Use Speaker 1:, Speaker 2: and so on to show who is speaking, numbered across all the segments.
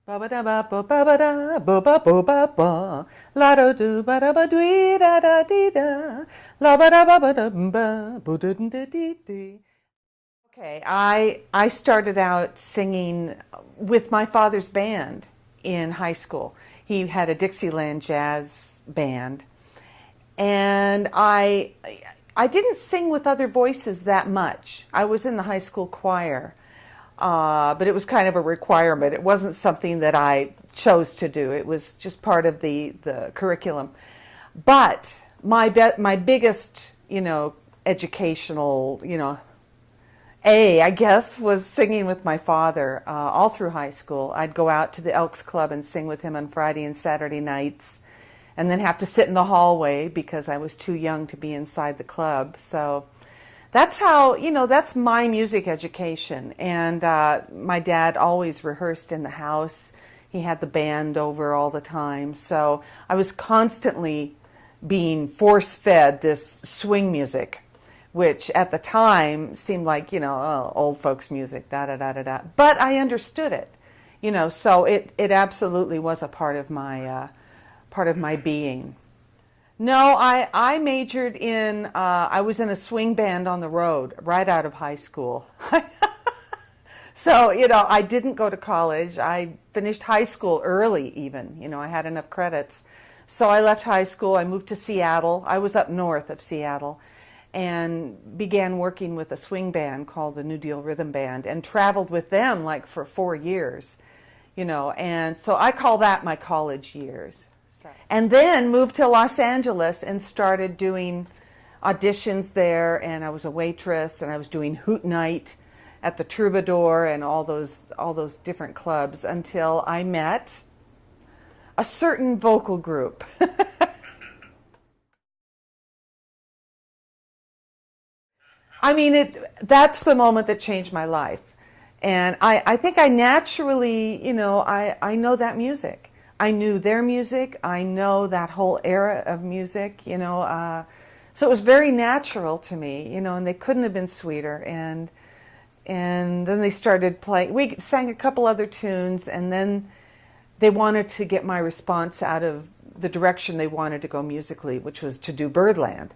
Speaker 1: Ba ba da ba ba ba ba da ba ba ba ba ba la do do ba da ba dee da da dee da la ba da ba da ba ba da da dee dee. Okay, I started out singing with my father's band in high school. He had a Dixieland jazz band, and I didn't sing with other voices that much. I was in the high school choir, but it was kind of a requirement. It wasn't something that I chose to do. It was just part of the curriculum. But my biggest, educational, I guess, was singing with my father all through high school. I'd go out to the Elks Club and sing with him on Friday and Saturday nights, and then have to sit in the hallway because I was too young to be inside the club. So that's how, that's my music education. And my dad always rehearsed in the house. He had the band over all the time. So I was constantly being force-fed this swing music, which at the time seemed like, old folks music, da-da-da-da-da. But I understood it, so it absolutely was a part of my being. No, I majored in, I was in a swing band on the road right out of high school. So, I didn't go to college. I finished high school early even, I had enough credits. So I left high school, I moved to Seattle. I was up north of Seattle and began working with a swing band called the New Deal Rhythm Band and traveled with them like for 4 years, and so I call that my college years. And then moved to Los Angeles and started doing auditions there, and I was a waitress, and I was doing Hoot Night at the Troubadour and all those different clubs until I met a certain vocal group. I mean, that's the moment that changed my life. And I think I naturally, I know that music. I knew their music. I know that whole era of music, so it was very natural to me, and they couldn't have been sweeter. And then they started playing. We sang a couple other tunes, and then they wanted to get my response out of the direction they wanted to go musically, which was to do Birdland.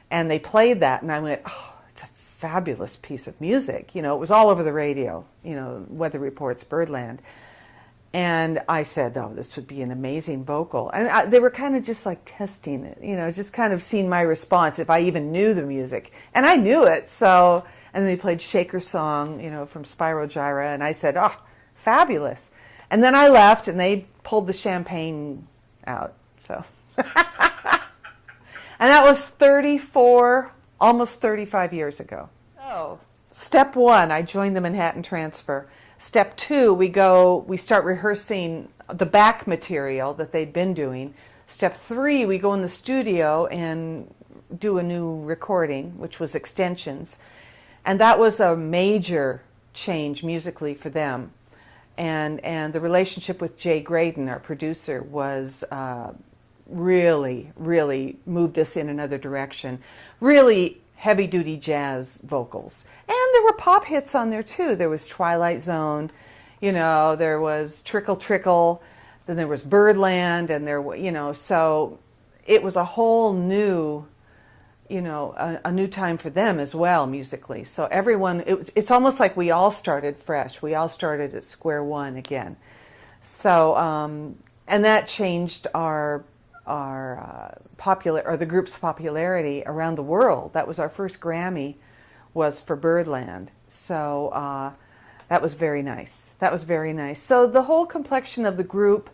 Speaker 1: And they played that, and I went, oh, it's a fabulous piece of music. It was all over the radio, weather reports, Birdland. And I said, oh, this would be an amazing vocal. And they were kind of just like testing it, just kind of seeing my response, if I even knew the music. And I knew it, so, and then they played Shaker Song, from Spyro Gyra, and I said, oh, fabulous. And then I left, and they pulled the champagne out, so. And that was 34, almost 35 years ago. So, step one, I joined the Manhattan Transfer. Step two, we start rehearsing the back material that they'd been doing. Step three, we go in the studio and do a new recording, which was extensions. And that was a major change musically for them. And the relationship with Jay Graydon, our producer, was really, really moved us in another direction. Really heavy-duty jazz vocals. And there were pop hits on there, too. There was Twilight Zone, there was Trickle Trickle, then there was Birdland, and so it was a whole new, a new time for them as well, musically. So everyone, it's almost like we all started fresh. We all started at square one again. So, and that changed our the group's popularity around the world. That was our first Grammy, was for Birdland. So that was very nice. That was very nice. So the whole complexion of the group,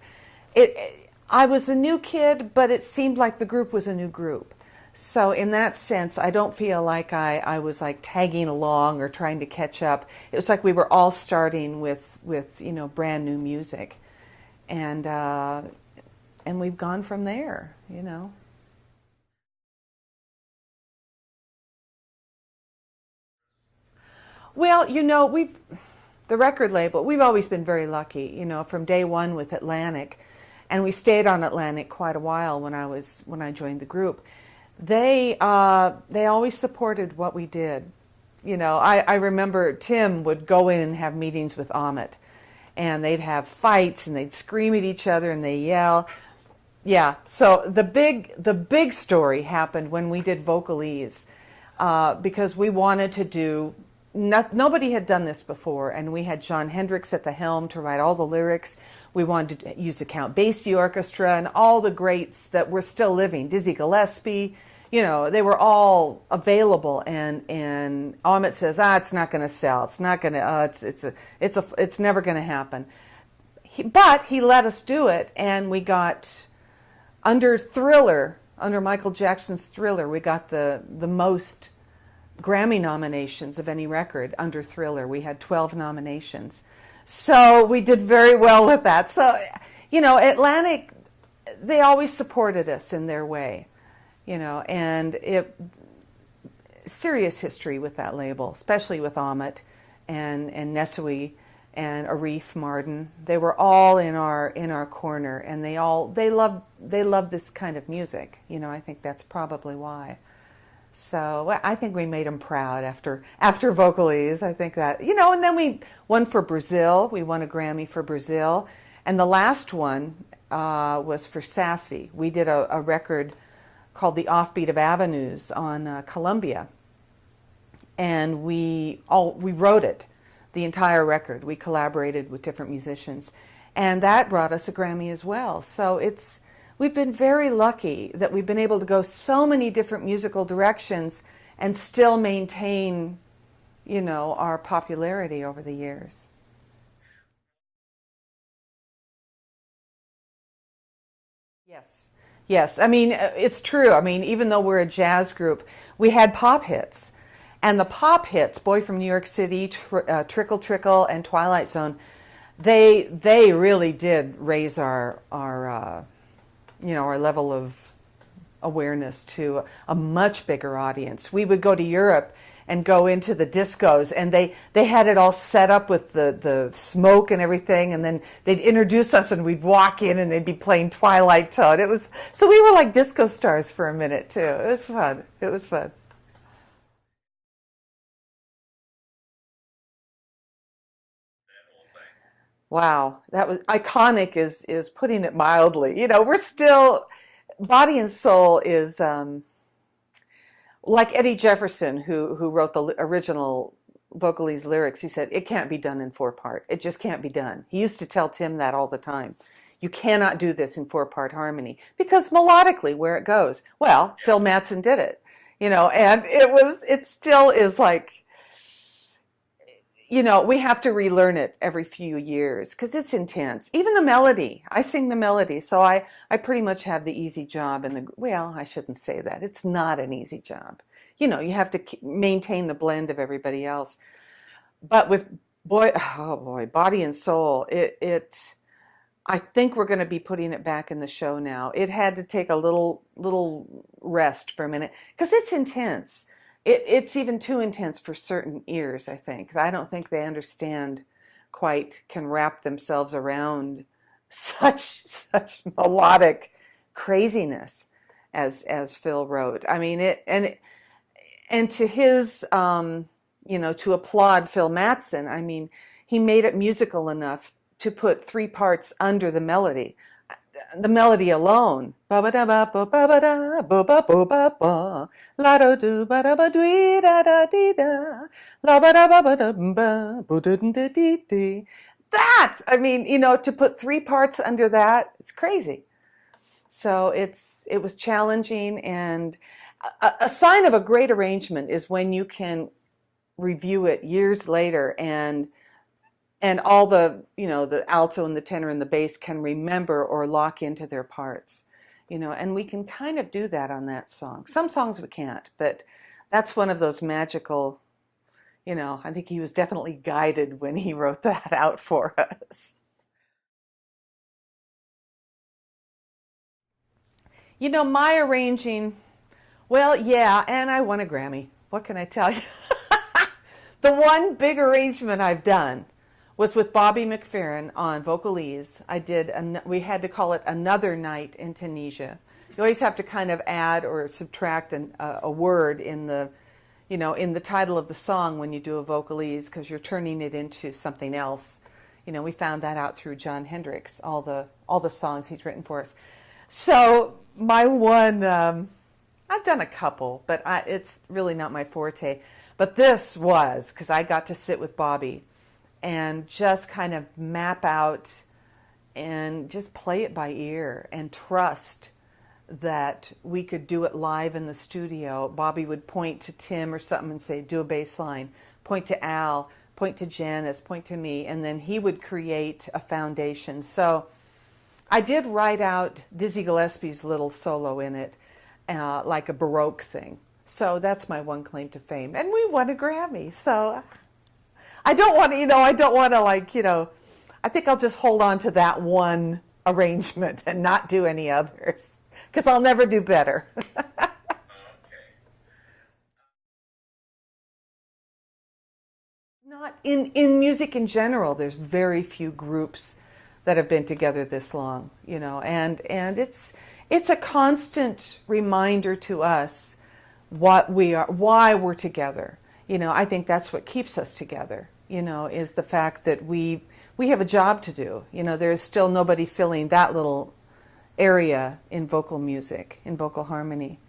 Speaker 1: I was a new kid, but it seemed like the group was a new group. So in that sense, I don't feel like I was like tagging along or trying to catch up. It was like we were all starting with brand new music. And we've gone from there, Well, the record label, we've always been very lucky, from day one with Atlantic. And we stayed on Atlantic quite a while when I joined the group. They always supported what we did. I remember Tim would go in and have meetings with Amit. and they'd have fights and they'd scream at each other and they yell. Yeah, so the big story happened when we did Vocalese, because we wanted to do, nobody had done this before, and we had Jon Hendricks at the helm to write all the lyrics. We wanted to use the Count Basie Orchestra and all the greats that were still living, Dizzy Gillespie, they were all available, and Ahmet says, it's not going to sell, it's not going to, it's never going to happen. But he let us do it, and we got, under Thriller, under Michael Jackson's Thriller, we got the most Grammy nominations of any record under Thriller. We had 12 nominations. So we did very well with that. So, Atlantic, they always supported us in their way, and serious history with that label, especially with Ahmet and Nesui and Arif Mardin. They were all in our corner, and they love this kind of music. I think that's probably why. So I think we made them proud after Vocalese. I think that, and then we won for Brazil. We won a Grammy for Brazil. And the last one was for Sassy. We did a record called The Offbeat of Avenues on Columbia. And we wrote it, the entire record. We collaborated with different musicians. And that brought us a Grammy as well. So we've been very lucky that we've been able to go so many different musical directions and still maintain, our popularity over the years. Yes. Yes. I mean, it's true. I mean, even though we're a jazz group, we had pop hits. And the pop hits, Boy from New York City, Trickle Trickle, and Twilight Zone, they really did raise our level of awareness to a much bigger audience. We would go to Europe and go into the discos, and they had it all set up with the smoke and everything, and then they'd introduce us and we'd walk in and they'd be playing Twilight Zone. So we were like disco stars for a minute too. It was fun. It was fun. Wow, that was iconic is putting it mildly. We're still, Body and Soul is like Eddie Jefferson, who wrote the original Vocalese lyrics. He said, it can't be done in 4-part. It just can't be done. He used to tell Tim that all the time. You cannot do this in 4-part harmony because melodically where it goes. Well, Phil Mattson did it, and it still is like, we have to relearn it every few years because it's intense. Even the melody, I sing the melody, so I pretty much have the easy job. Well, I shouldn't say that. It's not an easy job. You have to maintain the blend of everybody else. But with Body and Soul, I think we're going to be putting it back in the show now. It had to take a little rest for a minute because it's intense. It's even too intense for certain ears, I think. I don't think they understand quite, can wrap themselves around such melodic craziness as Phil wrote. I mean, and to his, to applaud Phil Mattson, I mean, he made it musical enough to put 3 parts under the melody. The melody alone, ba ba da ba ba ba ba da ba ba ba ba ba la do do ba da ba dee da da dee da la ba da ba ba da ba ba da da dee dee. That, I mean, to put 3 parts under that, it's crazy. So it was challenging, and a sign of a great arrangement is when you can review it years later and all the alto and the tenor and the bass can remember or lock into their parts, and we can kind of do that on that song. Some songs we can't, but that's one of those magical, I think he was definitely guided when he wrote that out for us. My arranging, well, yeah, and I won a Grammy. What can I tell you? The one big arrangement I've done was with Bobby McFerrin on Vocalese. We had to call it Another Night in Tunisia. You always have to kind of add or subtract a word in the title of the song when you do a Vocalese because you're turning it into something else, We found that out through John Hendricks, all the songs he's written for us. So my one, I've done a couple, but it's really not my forte. But this was, because I got to sit with Bobby and just kind of map out and just play it by ear and trust that we could do it live in the studio. Bobby would point to Tim or something and say, do a bass line, point to Al, point to Janice, point to me, and then he would create a foundation. So I did write out Dizzy Gillespie's little solo in it, like a Baroque thing. So that's my one claim to fame. And we won a Grammy. So I don't want to, I think I'll just hold on to that one arrangement and not do any others, because I'll never do better. Not in music in general, there's very few groups that have been together this long, and it's a constant reminder to us what we are, why we're together. I think that's what keeps us together, is the fact that we have a job to do. There's still nobody filling that little area in vocal music, in vocal harmony.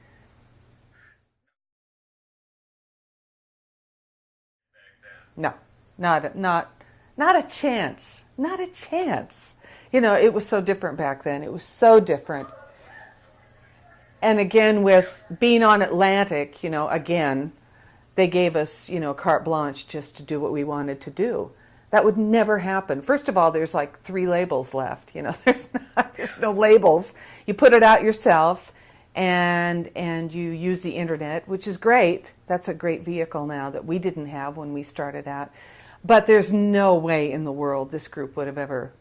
Speaker 1: No, not a chance. Not a chance. It was so different back then. It was so different. And again, with being on Atlantic, again, they gave us, carte blanche just to do what we wanted to do. That would never happen. First of all, there's like 3 labels left. There's no labels. You put it out yourself, and you use the internet, which is great. That's a great vehicle now that we didn't have when we started out. But there's no way in the world this group would have ever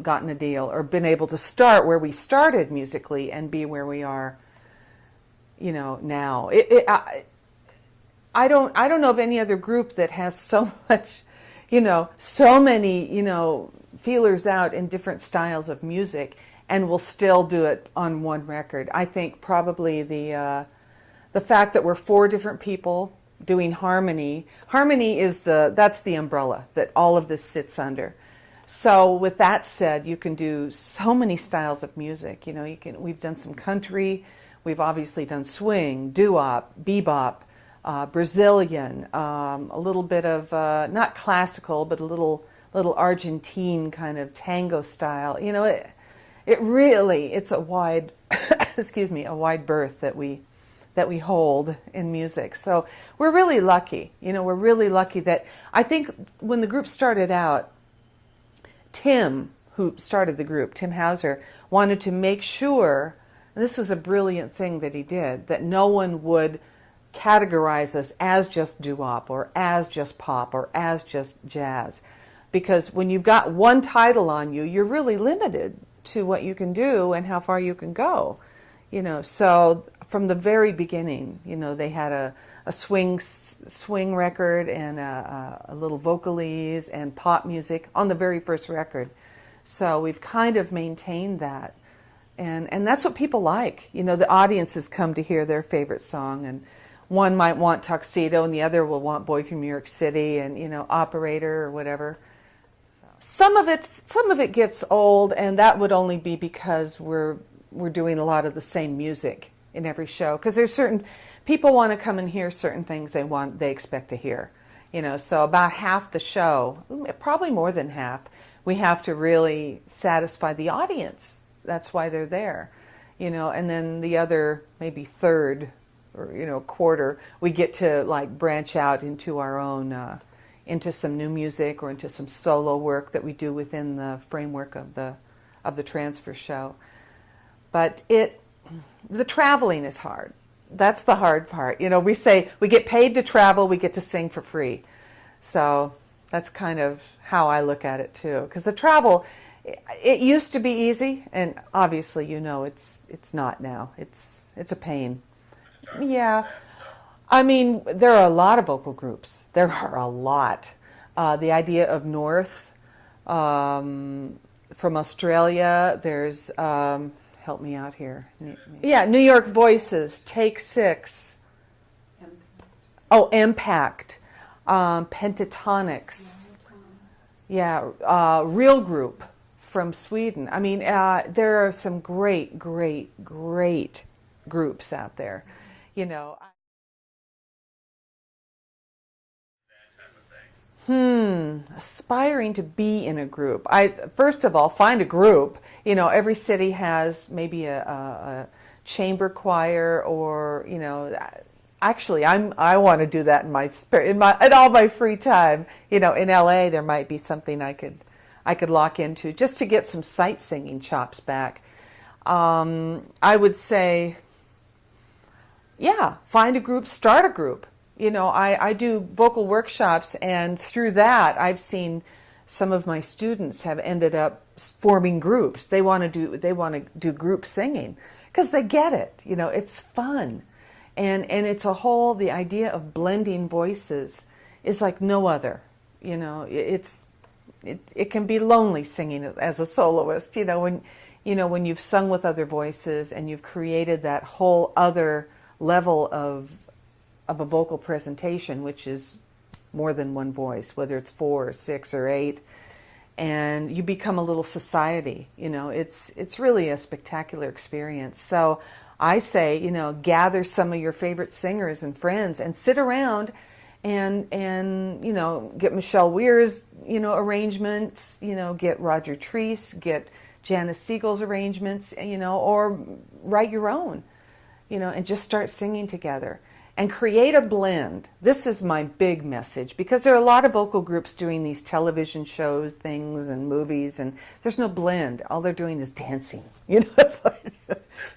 Speaker 1: gotten a deal or been able to start where we started musically and be where we are, now. I don't know of any other group that has so much, so many, feelers out in different styles of music and will still do it on one record. I think probably the fact that we're 4 different people doing harmony. Harmony is that's the umbrella that all of this sits under. So with that said, you can do so many styles of music. We've done some country, we've obviously done swing, doo-wop, bebop, Brazilian, a little bit of not classical, but a little Argentine kind of tango style. It really, it's a wide, a wide berth that we hold in music. So we're really lucky. We're really lucky that I think when the group started out, Tim, who started the group, Tim Hauser, wanted to make sure, and this was a brilliant thing that he did, that no one would categorize us as just doo-wop or as just pop or as just jazz. Because when you've got one title on you, you're really limited to what you can do and how far you can go. So from the very beginning, they had a swing record and a little vocalese and pop music on the very first record. So we've kind of maintained that. And that's what people like. The audiences come to hear their favorite song, and one might want Tuxedo and the other will want Boy from New York City and, Operator or whatever. Some of it gets old, and that would only be because we're doing a lot of the same music in every show, because there's certain people want to come and hear certain things they expect to hear. So about half the show, probably more than half, we have to really satisfy the audience. That's why they're there. And then the other maybe third or quarter, we get to like branch out into our own into some new music or into some solo work that we do within the framework of the transfer show. But the traveling is hard. That's the hard part. We say we get paid to travel, we get to sing for free. So that's kind of how I look at it too. Because the travel, it used to be easy, and obviously it's not now. It's a pain. Yeah. I mean, there are a lot of vocal groups. There are a lot. The idea of North, from Australia, there's, help me out here. Yeah, New York Voices, Take 6. Impact. Pentatonics. Yeah, Real Group from Sweden. I mean, there are some great, great, great groups out there. You know, aspiring to be in a group. I first of all find a group. You know, every city has maybe a chamber choir, or you know, actually, I want to do that in my in all my free time. You know, in LA there might be something I could lock into just to get some sight singing chops back. I would say, yeah, find a group, start a group. You know, I do vocal workshops, and through that, I've seen some of my students have ended up forming groups. They want to do group singing because they get it. You know, it's fun, and it's the idea of blending voices is like no other. You know, it can be lonely singing as a soloist. When you've sung with other voices and you've created that whole other level of a vocal presentation, which is more than one voice, whether it's 4 or 6 or 8, and you become a little society. You know, it's really a spectacular experience. So I say, you know, gather some of your favorite singers and friends and sit around and you know, get Michelle Weir's, you know, arrangements, you know, get Roger Treese, get Janice Siegel's arrangements, you know, or write your own, you know, and just start singing together. And create a blend. This is my big message, because there are a lot of vocal groups doing these television shows, things, and movies, and there's no blend. All they're doing is dancing. You know, it's like,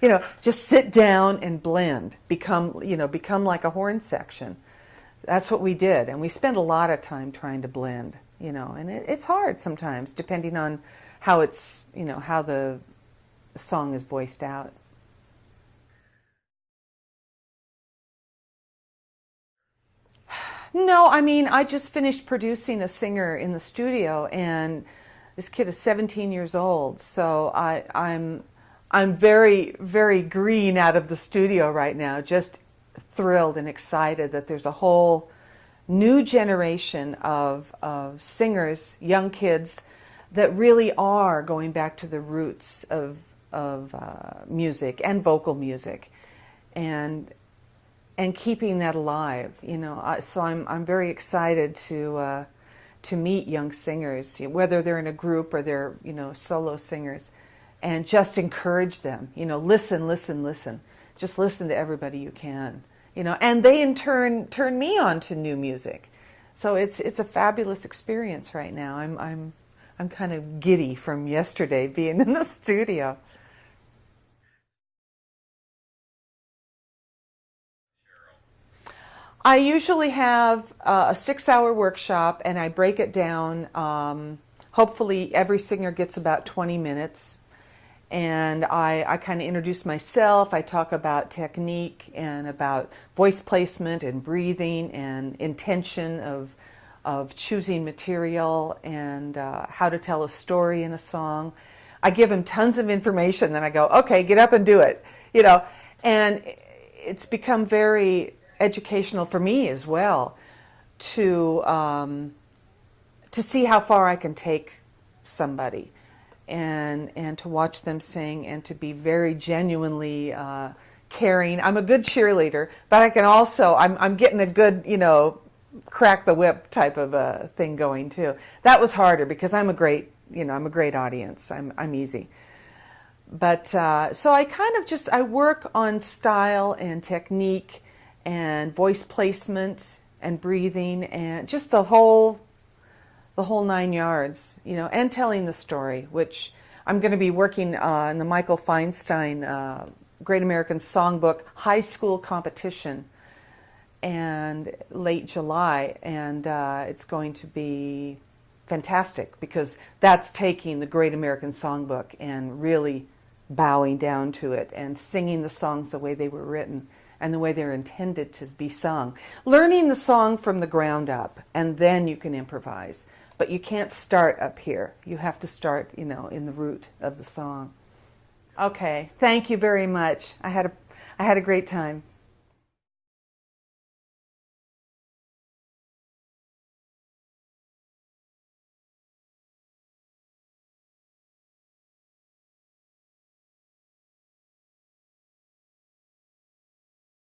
Speaker 1: you know, just sit down and blend. Become like a horn section. That's what we did, and we spent a lot of time trying to blend. You know, and it's hard sometimes, depending on how how the song is voiced out. No, I mean, I just finished producing a singer in the studio, and this kid is 17 years old. So I'm very, very green out of the studio right now, just thrilled and excited that there's a whole new generation of singers, young kids, that really are going back to the roots of music and vocal music, and keeping that alive, you know. So I'm very excited to meet young singers, whether they're in a group or they're, you know, solo singers, and just encourage them. You know, listen. Just listen to everybody you can. You know, and they in turn turn me on to new music. So it's a fabulous experience right now. I'm kind of giddy from yesterday being in the studio. I usually have a 6-hour workshop, and I break it down. Hopefully every singer gets about 20 minutes. And I kind of introduce myself. I talk about technique and about voice placement and breathing and intention of choosing material, and how to tell a story in a song. I give them tons of information, then I go, okay, get up and do it. You know, and it's become very educational for me as well to see how far I can take somebody, and to watch them sing, and to be very genuinely caring. I'm a good cheerleader, but I can also I'm getting a good, you know, crack the whip type of a thing going too. That was harder because I'm a great audience. I'm easy. But so I kind of I work on style and technique and voice placement and breathing and just the whole 9 yards, you know, and telling the story, which I'm going to be working in the Michael Feinstein Great American Songbook high school competition, and late July, and it's going to be fantastic because that's taking the Great American Songbook and really bowing down to it and singing the songs the way they were written and the way they're intended to be sung. Learning the song from the ground up, and then you can improvise. But you can't start up here. You have to start, you know, in the root of the song. Okay, thank you very much. I had a great time.